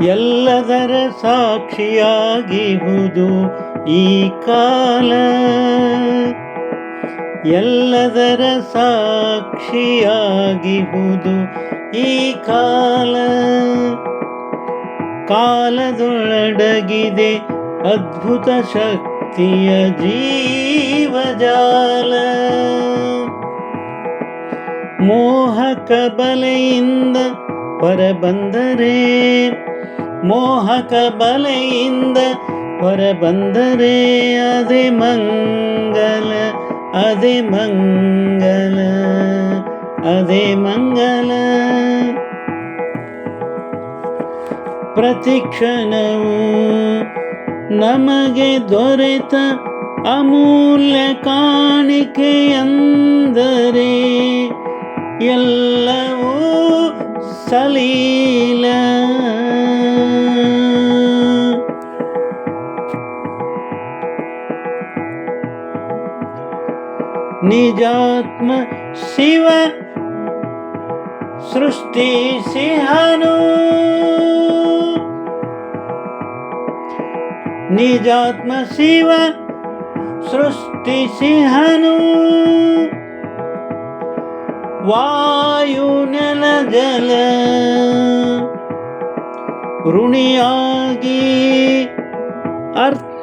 ಎಲ್ಲದರ ಸಾಕ್ಷಿಯಾಗಿಹುದು ಈ ಕಾಲ, ಎಲ್ಲದರ ಸಾಕ್ಷಿಯಾಗಿಹುದು ಈ ಕಾಲ. ಕಾಲದೊಳಡಗಿದೆ ಅದ್ಭುತ ಶಕ್ತಿಯ ಜೀವಜಾಲ. ಮೋಹಕ ಬಲೆಯಿಂದ ಹೊರಬಂದರೆ, ಮೋಹಕ ಬಲೆಯಿಂದ ಹೊರಬಂದರೆ ಅದೇ ಮಂಗಲ, ಅದೇ ಮಂಗಲ, ಅದೇ ಮಂಗಲ. ಪ್ರತಿಕ್ಷಣವು ನಮಗೆ ದೊರೆತ ಅಮೂಲ್ಯ ಕಾಣಿಕೆಯಂದರೆ ಎಲ್ಲವೂ ಸಲೀಲ. ನಿಜಾತ್ಮ ಶಿವ ಸೃಷ್ಟಿಸಿಹನು, ನಿಜಾತ್ಮ ಶಿವ ಸೃಷ್ಟಿಸಿಹನು. ವಾಯು ನೆಲ ಜಲ ಋಣಿಯಾಗಿ ಅರ್ಥಪೂರ್ಣವಾಗಿ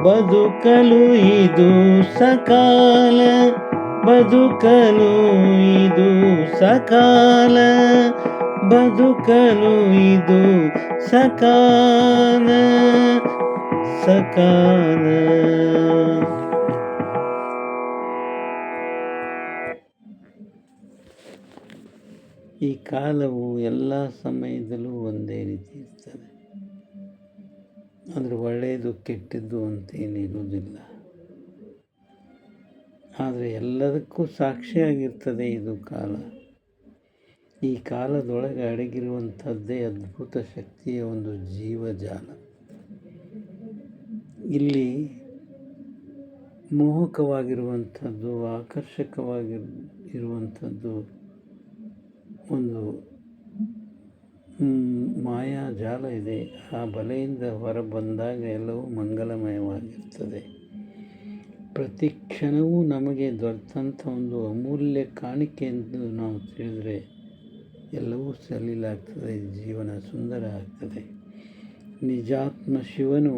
ಬದುಕಲು ಇದು ಸಕಾಲ, ಬದುಕಲು ಇದು ಸಕಾಲ, ಬದುಕಲು ಇದು ಸಕಾಲ, ಸಕಾಲ. ಈ ಕಾಲವು ಎಲ್ಲ ಸಮಯದಲ್ಲೂ ಒಂದೇ ರೀತಿ ಇರ್ತದೆ. ಆದರೆ ಒಳ್ಳೆಯದು ಕೆಟ್ಟದ್ದು ಅಂತೇನಿರುವುದಿಲ್ಲ. ಆದರೆ ಎಲ್ಲದಕ್ಕೂ ಸಾಕ್ಷಿಯಾಗಿರ್ತದೆ ಇದು ಕಾಲ. ಈ ಕಾಲದೊಳಗೆ ಅಡಗಿರುವಂಥದ್ದೇ ಅದ್ಭುತ ಶಕ್ತಿಯ ಒಂದು ಜೀವಜಾಲ. ಇಲ್ಲಿ ಮೋಹಕವಾಗಿರುವಂಥದ್ದು, ಆಕರ್ಷಕವಾಗಿರುವಂಥದ್ದು ಒಂದು ಮಾಯಾಜಾಲ ಇದೆ. ಆ ಬಲೆಯಿಂದ ಹೊರಬಂದಾಗ ಎಲ್ಲವೂ ಮಂಗಲಮಯವಾಗಿರ್ತದೆ. ಪ್ರತಿ ಕ್ಷಣವೂ ನಮಗೆ ದೊರೆತಂಥ ಒಂದು ಅಮೂಲ್ಯ ಕಾಣಿಕೆ ಎಂದು ನಾವು ತಿಳಿದರೆ ಎಲ್ಲವೂ ಸಲೀಲಾಗ್ತದೆ, ಜೀವನ ಸುಂದರ ಆಗ್ತದೆ. ನಿಜಾತ್ಮ ಶಿವನು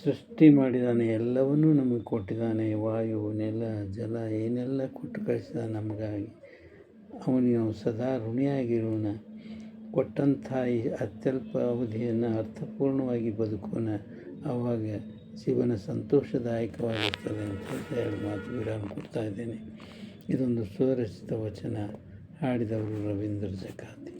ಸೃಷ್ಟಿ ಮಾಡಿದ್ದಾನೆ, ಎಲ್ಲವನ್ನೂ ನಮಗೆ ಕೊಟ್ಟಿದ್ದಾನೆ. ವಾಯು ನೆಲ ಜಲ ಏನೆಲ್ಲ ಕೊಟ್ಟು ಕಳಿಸಿದ ನಮಗಾಗಿ. ಅವನಿಗೆ ನಾವು ಸದಾ ಋಣಿಯಾಗಿರೋಣ. ಕೊಟ್ಟಂಥ ಈ ಅತ್ಯಲ್ಪ ಅವಧಿಯನ್ನು ಅರ್ಥಪೂರ್ಣವಾಗಿ ಬದುಕೋಣ. ಆವಾಗ ಜೀವನ ಸಂತೋಷದಾಯಕವಾಗಿರ್ತದೆ ಅಂತ ಎರಡು ಮಾತು ವಿರಾಮ ಕೊಡ್ತಾ ಇದ್ದೇನೆ. ಇದೊಂದು ಸ್ವರಚಿತ ವಚನ. ಹಾಡಿದವರು ರವೀಂದ್ರ ಜಕಾತಿ.